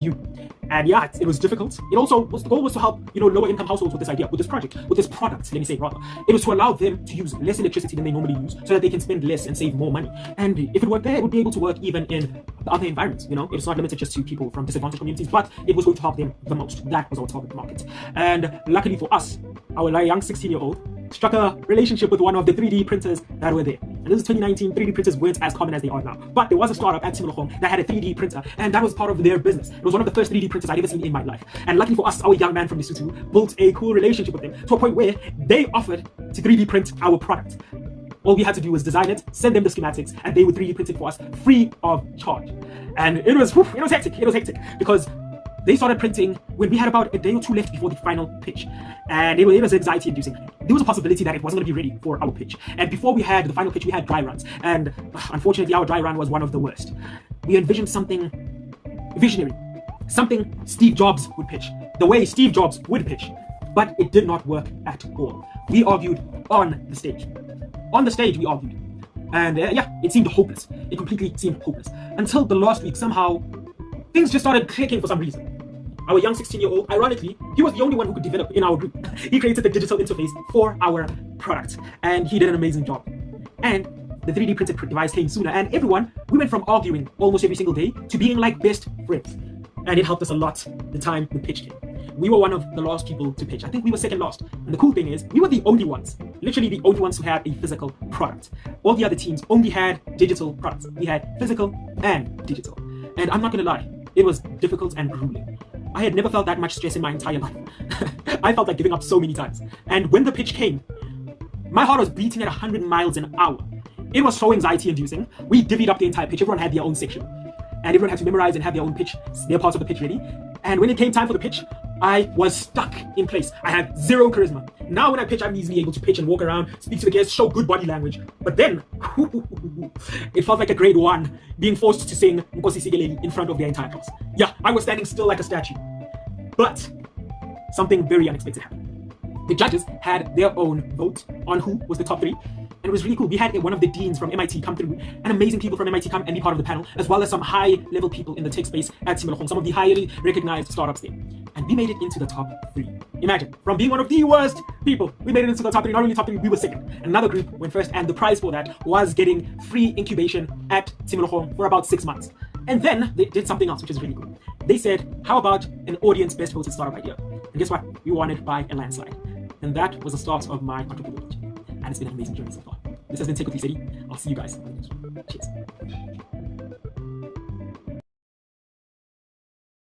you. And yeah, it was difficult. It also was, the goal was to help, lower income households with this idea, with this project, with this product, let me say rather. It was to allow them to use less electricity than they normally use so that they can spend less and save more money. And if it worked there, it would be able to work even in the other environments. It's not limited just to people from disadvantaged communities, but it was going to help them the most. That was our target market. And luckily for us, our young 16-year-old struck a relationship with one of the 3D printers that were there. And this is 2019, 3D printers weren't as common as they are now. But there was a startup at Timologong that had a 3D printer, and that was part of their business. It was one of the first 3D printers I'd ever seen in my life. And luckily for us, our young man from Lesotho built a cool relationship with them to a point where they offered to 3D print our product. All we had to do was design it, send them the schematics, and they would 3D print it for us free of charge. And it was hectic. It was hectic because they started printing when we had about a day or two left before the final pitch. And it was anxiety inducing. There was a possibility that it wasn't going to be ready for our pitch. And before we had the final pitch, we had dry runs. And unfortunately, our dry run was one of the worst. We envisioned something visionary, something Steve Jobs would pitch, the way Steve Jobs would pitch. But it did not work at all. We argued on the stage. On the stage, we argued. And it seemed hopeless. It completely seemed hopeless. Until the last week, somehow, things just started clicking for some reason. Our young 16-year-old, ironically, he was the only one who could develop in our group. He created the digital interface for our product, and he did an amazing job. And the 3D printed device came sooner, and everyone, we went from arguing almost every single day to being like best friends. And it helped us a lot the time the pitch came. We were one of the last people to pitch. I think we were second last. And the cool thing is, we were the only ones, literally the only ones who had a physical product. All the other teams only had digital products. We had physical and digital. And I'm not gonna lie, it was difficult and grueling. I had never felt that much stress in my entire life. I felt like giving up so many times. And when the pitch came, my heart was beating at 100 miles an hour. It was so anxiety inducing. We divvied up the entire pitch. Everyone had their own section. And everyone had to memorize and have their own pitch, their parts of the pitch ready. And when it came time for the pitch, I was stuck in place. I had zero charisma. Now when I pitch, I'm easily able to pitch and walk around, speak to the guests, show good body language. But then, it felt like a grade 1 being forced to sing Nkosi Sikeleli in front of their entire class. Yeah, I was standing still like a statue. But something very unexpected happened. The judges had their own vote on who was the top 3. And it was really cool. We had one of the deans from MIT come through, and amazing people from MIT come and be part of the panel, as well as some high-level people in the tech space at Timologong, some of the highly recognized startups there. And we made it into the top 3. Imagine, from being one of the worst people, we made it into the top 3. Not only top 3, we were second. Another group went first, and the prize for that was getting free incubation at Timologong for about 6 months. And then they did something else, which is really cool. They said, how about an audience best voted startup idea? And guess what? We won it by a landslide. And that was the start of my entrepreneurial journey. And it's been an amazing journey so far. This has been Tech with City. I'll see you guys on the next one.